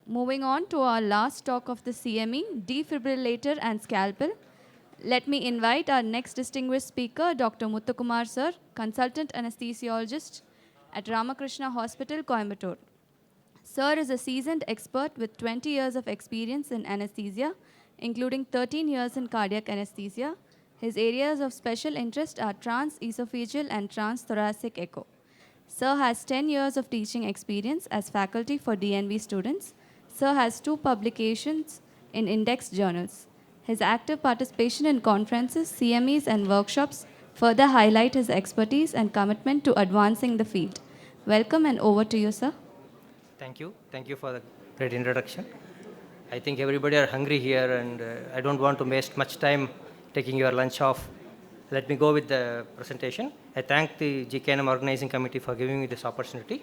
Moving on to our last talk of the CME, defibrillator and scalpel. Let me invite our next distinguished speaker, Dr. Muthukumar sir, consultant anesthesiologist at Ramakrishna Hospital, Coimbatore. Sir is a seasoned expert with 20 years of experience in anesthesia, including 13 years in cardiac anesthesia. His areas of special interest are transesophageal and transthoracic echo. Sir has 10 years of teaching experience as faculty for DNB students. Sir has 2 publications in index journals. His active participation in conferences, CMEs, and workshops further highlight his expertise and commitment to advancing the field. Welcome and over to you, sir. Thank you. Thank you for the great introduction. I think everybody are hungry here, and I don't want to waste much time taking your lunch off. Let me go with the presentation. I thank the GKNM organizing committee for giving me this opportunity.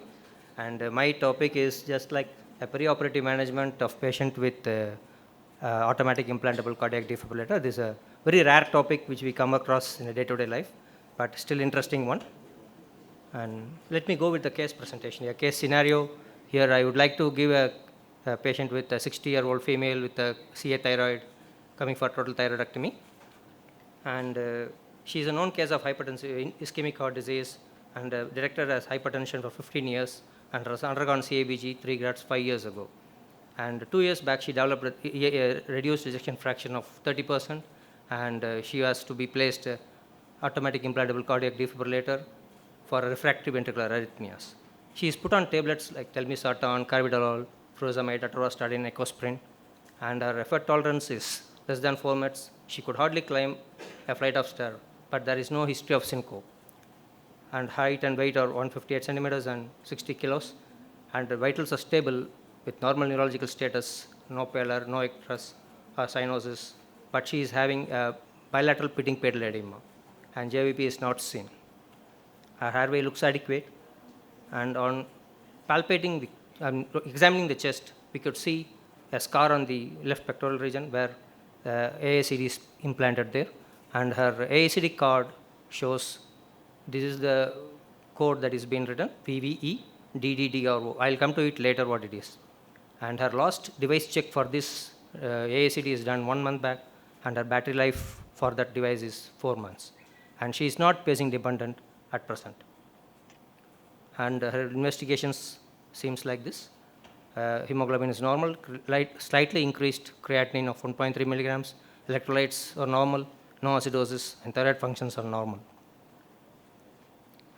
And my topic is just like a preoperative management of patient with automatic implantable cardiac defibrillator. This is a very rare topic which we come across in a day-to-day life, but still interesting one. And let me go with the case presentation. A case scenario here, I would like to give a patient with a 60-year-old female with a CA thyroid coming for total thyroidectomy. And she is a known case of hypertensive ischemic heart disease, and director has hypertension for 15 years and has undergone CABG 3 grades 5 years ago. And 2 years back, she developed a reduced ejection fraction of 30%, and she has to be placed automatic implantable cardiac defibrillator for refractory ventricular arrhythmias. She is put on tablets like telmisartan, carvedilol, furosemide, atorvastatin, ecosprin, and her effort tolerance is less than 4 minutes. She could hardly climb a flight of stairs, but there is no history of syncope. And height and weight are 158 centimeters and 60 kilos, and the vitals are stable with normal neurological status, no pallor, no icterus or cyanosis, but she is having a bilateral pitting pedal edema, and JVP is not seen. Her airway looks adequate, and on palpating, examining the chest, we could see a scar on the left pectoral region where AACD is implanted there, and her AACD card shows this is the code that is being written, PVE DDDRO. I'll come to it later what it is. And her last device check for this AACD is done 1 month back, and her battery life for that device is 4 months. And she is not pacing dependent at present. And her investigations seems like this. Hemoglobin is normal, slightly increased creatinine of 1.3 milligrams, electrolytes are normal, no acidosis, and thyroid functions are normal.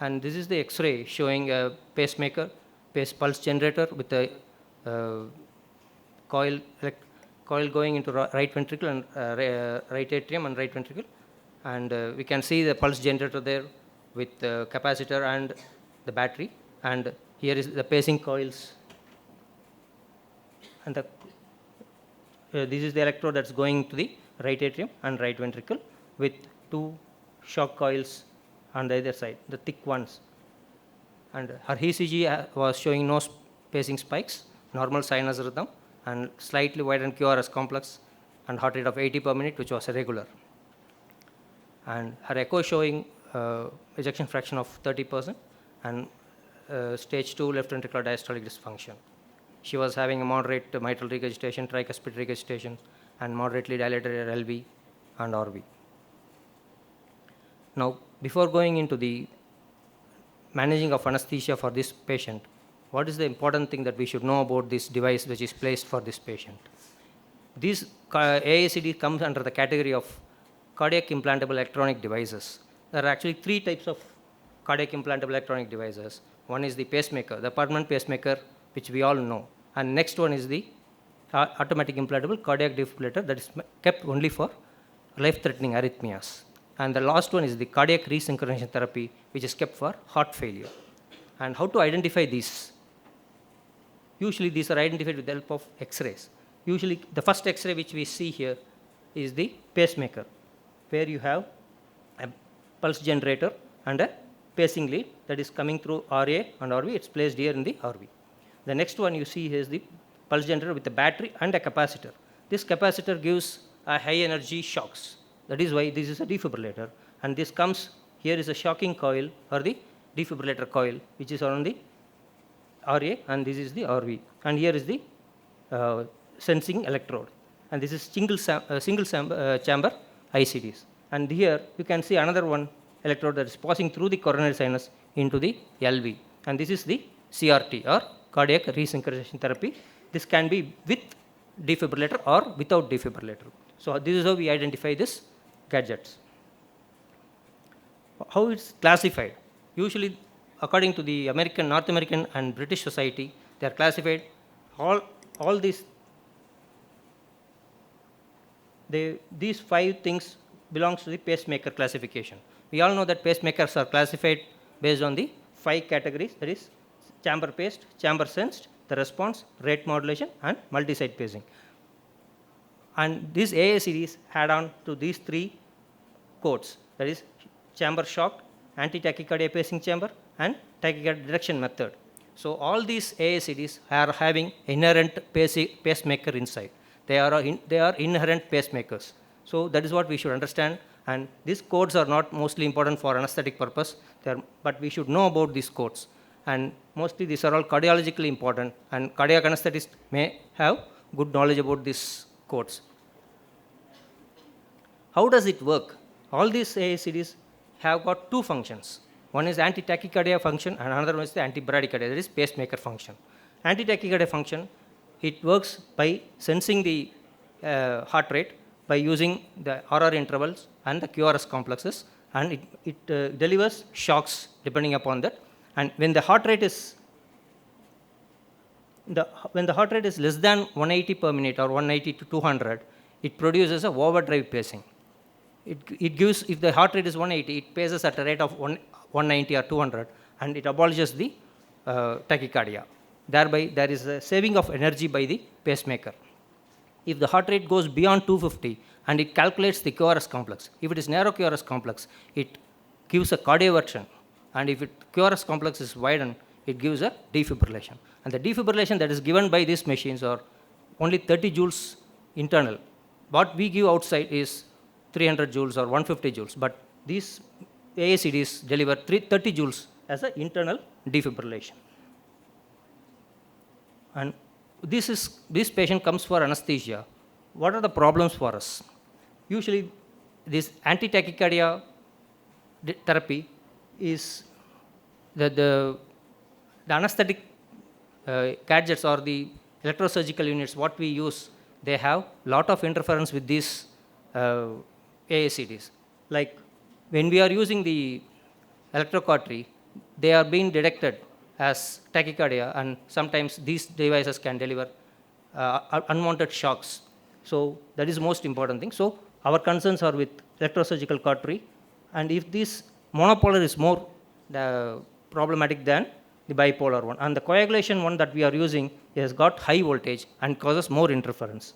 And this is the X-ray showing a pacemaker, pulse generator with a coil going into right ventricle and right atrium and right ventricle. And we can see the pulse generator there with the capacitor and the battery. And here is the pacing coils. And this is the electrode that's going to the right atrium and right ventricle with 2 shock coils on the other side, the thick ones. And her ECG was showing no pacing spikes, normal sinus rhythm, and slightly widened QRS complex, and heart rate of 80 per minute, which was irregular. And her echo showing ejection fraction of 30%, and stage 2 left ventricular diastolic dysfunction. She was having a moderate mitral regurgitation, tricuspid regurgitation, and moderately dilated LV and RV. Now, before going into the managing of anesthesia for this patient, what is the important thing that we should know about this device which is placed for this patient? This AACD comes under the category of cardiac implantable electronic devices. There are actually 3 types of cardiac implantable electronic devices. One is the pacemaker, the permanent pacemaker, which we all know. And next one is the automatic implantable cardiac defibrillator that is kept only for life-threatening arrhythmias. And the last one is the cardiac resynchronization therapy, which is kept for heart failure. And how to identify these? Usually these are identified with the help of X-rays. Usually the first X-ray which we see here is the pacemaker, where you have a pulse generator and a pacing lead that is coming through RA and RV. It's placed here in the RV. The next one you see is the pulse generator with a battery and a capacitor. This capacitor gives a high energy shocks. That is why this is a defibrillator. And this comes, here is a shocking coil or the defibrillator coil, which is on the RA, and this is the RV. And here is the sensing electrode. And this is chamber ICDs. And here you can see another one electrode that is passing through the coronary sinus into the LV. And this is the CRT, or cardiac resynchronization therapy. This can be with defibrillator or without defibrillator. So this is how we identify this gadgets. How it's classified? Usually, according to the North American and British Society, they are classified all these. These 5 things belongs to the pacemaker classification. We all know that pacemakers are classified based on the 5 categories, that is chamber paced, chamber sensed, the response, rate modulation, and multi-site pacing. And these AACDs add on to these 3 codes, that is chamber shock, anti-tachycardia pacing chamber, and tachycardia detection method. So all these AACDs are having inherent pacemaker inside. They are inherent pacemakers. So that is what we should understand. And these codes are not mostly important for anesthetic purpose, but we should know about these codes. And mostly these are all cardiologically important, and cardiac anesthetists may have good knowledge about these codes. How does it work? All these AACDs have got 2 functions. One is anti-tachycardia function, and another one is the anti-bradycardia, that is pacemaker function. Anti-tachycardia function, it works by sensing the heart rate by using the RR intervals and the QRS complexes, and it delivers shocks depending upon that. And when the heart rate is less than 180 per minute or 180 to 200, it produces a overdrive pacing. It gives, if the heart rate is 180, it paces at a rate of 190 or 200, and it abolishes the tachycardia. Thereby, there is a saving of energy by the pacemaker. If the heart rate goes beyond 250, and it calculates the QRS complex, if it is narrow QRS complex, it gives a cardioversion, and if QRS complex is widened, it gives a defibrillation. And the defibrillation that is given by these machines are only 30 joules internal. What we give outside is 300 joules or 150 joules, but these AACDs deliver 30 joules as an internal defibrillation. And this patient comes for anesthesia. What are the problems for us? Usually, this anti-tachycardia therapy is the anesthetic gadgets or the electrosurgical units what we use, they have lot of interference with these AACDs. Like when we are using the electrocautery, they are being detected as tachycardia, and sometimes these devices can deliver unwanted shocks. So that is the most important thing. So our concerns are with electrosurgical cautery, and if this monopolar is more problematic than the bipolar one, and the coagulation one that we are using has got high voltage and causes more interference.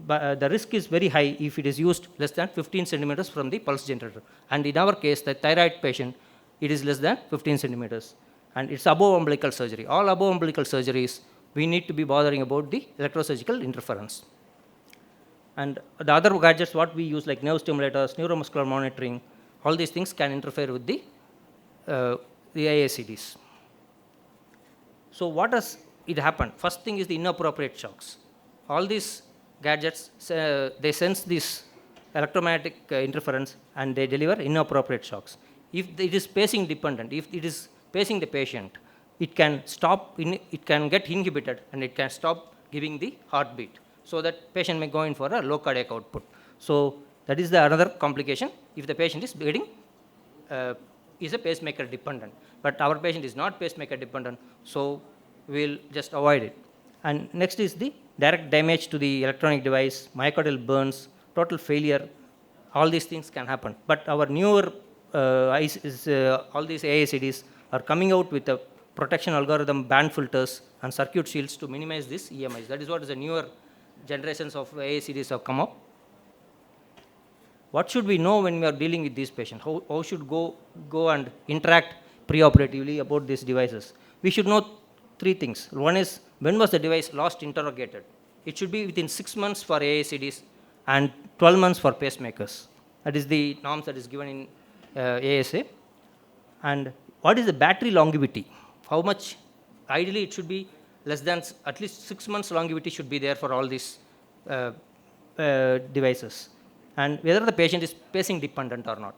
But the risk is very high if it is used less than 15 centimeters from the pulse generator. And in our case, the thyroid patient, it is less than 15 centimeters. And it's above umbilical surgery. All above umbilical surgeries, we need to be bothering about the electrosurgical interference. And the other gadgets what we use, like nerve stimulators, neuromuscular monitoring, all these things can interfere with the AACDs. So what does it happen? First thing is the inappropriate shocks. All these gadgets, they sense this electromagnetic interference and they deliver inappropriate shocks. If it is pacing dependent, if it is pacing the patient, it can stop, it can get inhibited and it can stop giving the heartbeat, so that patient may go in for a low cardiac output. So that is the another complication if the patient is getting is a pacemaker dependent. But our patient is not pacemaker dependent, so we will just avoid it. And next is the direct damage to the electronic device, myocardial burns, total failure. All these things can happen. But our newer all these AACDs are coming out with a protection algorithm, band filters, and circuit shields to minimize this EMIs. That is what is the newer generations of AACDs have come up. What should we know when we are dealing with these patients? How should go and interact preoperatively about these devices? We should know 3 things. One is, when was the device last interrogated? It should be within 6 months for AACDs and 12 months for pacemakers. That is the norms that is given in ASA. And what is the battery longevity? How much? Ideally, it should be less than at least 6 months longevity should be there for all these devices. And whether the patient is pacing dependent or not,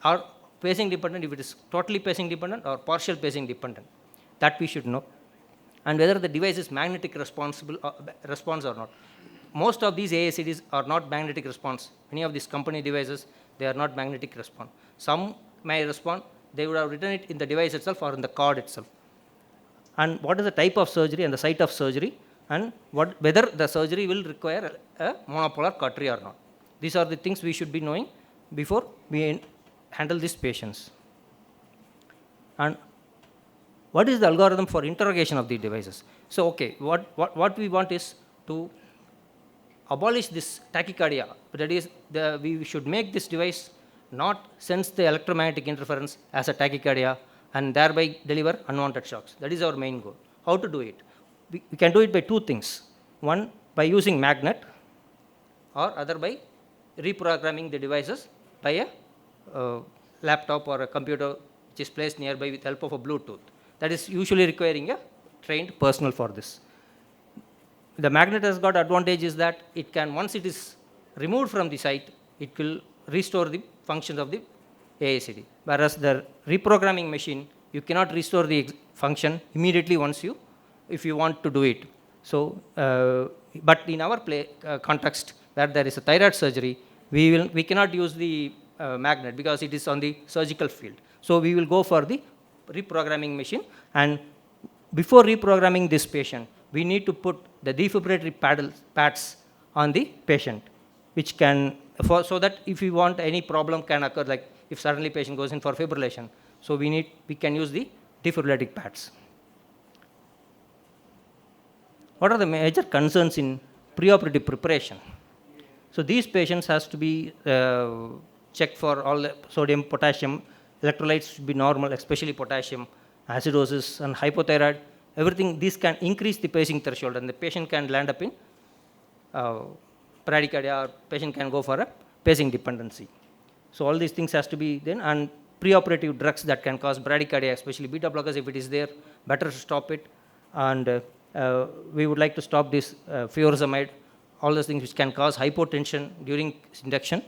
or pacing dependent, if it is totally pacing dependent or partial pacing dependent, that we should know. And whether the device is magnetic response or not. Most of these AACDs are not magnetic response. Many of these company devices, they are not magnetic response. Some may respond, they would have written it in the device itself or in the card itself. And what is the type of surgery and the site of surgery, and whether the surgery will require a monopolar cautery or not. These are the things we should be knowing before we handle these patients. And what is the algorithm for interrogation of the devices? So, okay, what we want is to abolish this tachycardia. That is, we should make this device not sense the electromagnetic interference as a tachycardia and thereby deliver unwanted shocks. That is our main goal. How to do it? We can do it by two things. One, by using magnet, or other by reprogramming the devices by a laptop or a computer which is placed nearby with help of a Bluetooth. That is usually requiring a trained personnel for this. The magnet has got advantage is that it can, once it is removed from the site, it will restore the functions of the AACD. Whereas the reprogramming machine, you cannot restore the function immediately if you want to do it. So, but in our context where there is a thyroid surgery, we cannot use the magnet because it is on the surgical field. So, we will go for the reprogramming machine, and before reprogramming this patient, we need to put the defibrillatory pads on the patient, which can, so that if we want any problem can occur, like if suddenly patient goes in for fibrillation, so we can use the defibrillatory pads. What are the major concerns in preoperative preparation? So these patients has to be checked for all the sodium, potassium, electrolytes should be normal, especially potassium, acidosis and hypothyroid. Everything, this can increase the pacing threshold and the patient can land up in bradycardia, or patient can go for a pacing dependency. So all these things has to be then, and preoperative drugs that can cause bradycardia, especially beta blockers, if it is there, better to stop it. And we would like to stop this furosemide, all those things which can cause hypotension during induction.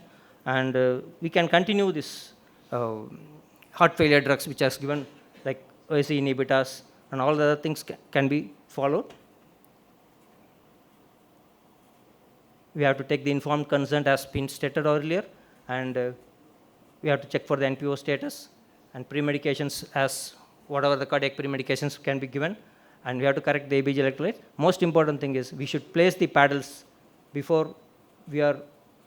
And we can continue this heart failure drugs which are given, like OAC inhibitors, and all the other things can be followed. We have to take the informed consent as been stated earlier, and we have to check for the NPO status and pre-medications, as whatever the cardiac pre-medications can be given, and we have to correct the ABG electrolyte. Most important thing is we should place the paddles before we are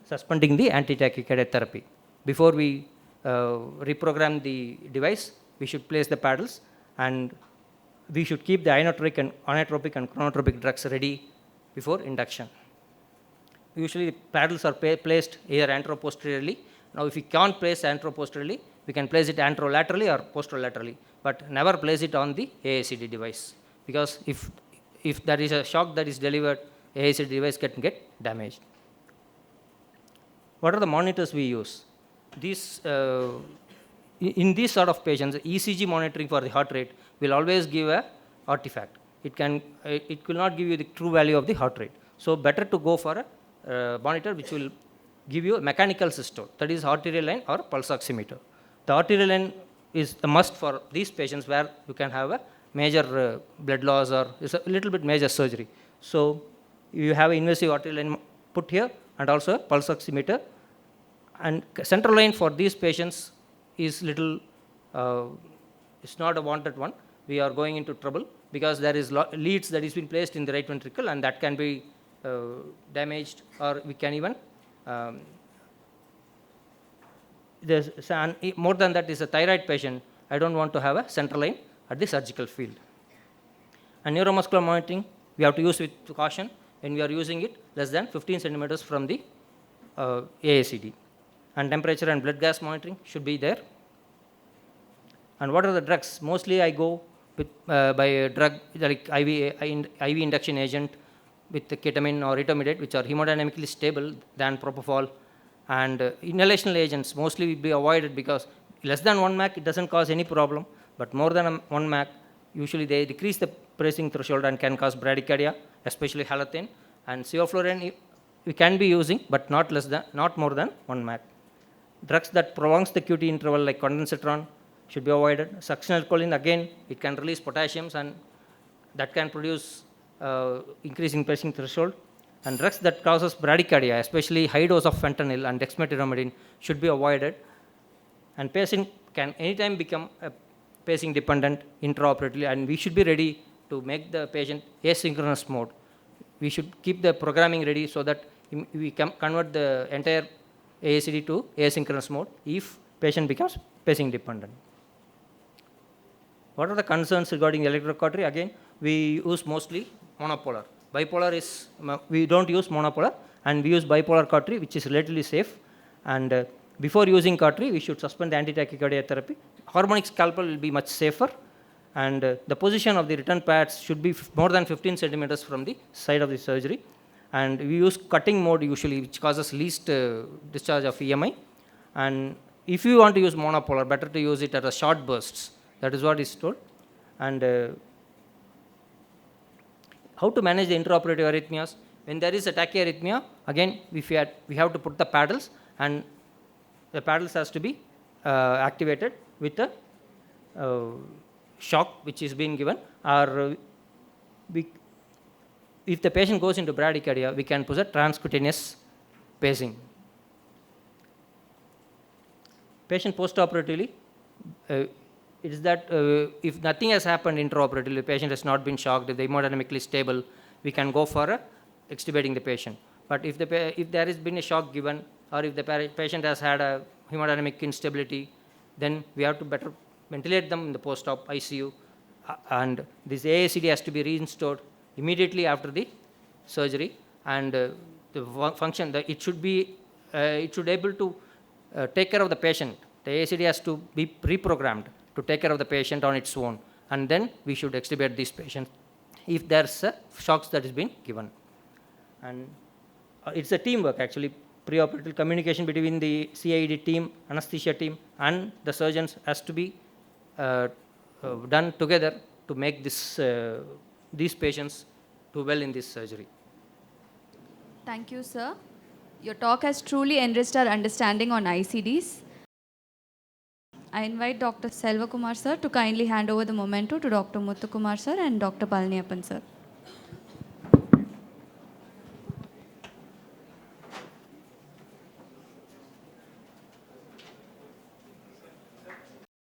suspending the anti-tachycardia therapy. Before we reprogram the device, we should place the paddles, and we should keep the inotropic and chronotropic drugs ready before induction. Usually paddles are placed either anteroposteriorly. Now if we can't place anteroposteriorly, we can place it anterolaterally or posterolaterally, but never place it on the AACD device, because if there is a shock that is delivered, AACD device can get damaged. What are the monitors we use? These, in these sort of patients, ECG monitoring for the heart rate will always give a artifact. It will not give you the true value of the heart rate. So better to go for a monitor which will give you a mechanical systole, that is arterial line or pulse oximeter. The arterial line is a must for these patients where you can have a major blood loss or is a little bit major surgery. So you have an invasive arterial line put here and also a pulse oximeter. And central line for these patients is little, it's not a wanted one. We are going into trouble because there is leads that is been placed in the right ventricle, and that can be damaged, or we can even more than that is a thyroid patient. I don't want to have a central line at the surgical field. And neuromuscular monitoring, we have to use with caution when we are using it less than 15 centimeters from the AACD. And temperature and blood gas monitoring should be there. And what are the drugs? Mostly I go with by a drug like IV induction agent with the ketamine or etomidate, which are hemodynamically stable than propofol. And inhalational agents mostly will be avoided because less than 1 Mac it doesn't cause any problem, but more than 1 Mac usually they decrease the pacing threshold and can cause bradycardia, especially halothane. And sevoflurane we can be using, but not more than 1 mg. Drugs that prolongs the QT interval like condensatron should be avoided. Succinylcholine, again, it can release potassiums and that can produce increase in pacing threshold. And drugs that causes bradycardia, especially high dose of fentanyl and dexmedetomidine, should be avoided. And patient can anytime become pacing dependent intraoperatively, and we should be ready to make the patient asynchronous mode. We should keep the programming ready so that we can convert the entire AACD to asynchronous mode if patient becomes pacing dependent. What are the concerns regarding electrocautery? Again, we use mostly monopolar. Bipolar is, we don't use monopolar, and we use bipolar cautery, which is relatively safe. And before using cautery, we should suspend the anti-tachycardia therapy. Harmonic scalpel will be much safer, and the position of the return pads should be more than 15 centimeters from the side of the surgery. And we use cutting mode usually, which causes least discharge of EMI. And if you want to use monopolar, better to use it at a short bursts. That is what is told. And how to manage the intraoperative arrhythmias? When there is a tachyarrhythmia, again, we have to put the paddles, and the paddles has to be activated with a shock which is being given, or if the patient goes into bradycardia, we can put a transcutaneous pacing. Patient postoperatively, it is that if nothing has happened intraoperatively, the patient has not been shocked, if the hemodynamically stable, we can go for extubating the patient. But if there has been a shock given, or if the patient has had a hemodynamic instability, then we have to better ventilate them in the post-op ICU, and this AACD has to be reinstored immediately after the surgery, and the function, it should be able to take care of the patient. The AACD has to be reprogrammed to take care of the patient on its own, and then we should extubate this patient if there's shocks that is being given. And it's a teamwork actually. Preoperative communication between the CIED team, anesthesia team, and the surgeons has to be done together to make these patients do well in this surgery. Thank you, sir. Your talk has truly enriched our understanding on ICDs. I invite Dr. Selvakumar sir to kindly hand over the memento to Dr. Muthukumar sir and Dr. Palniappan sir.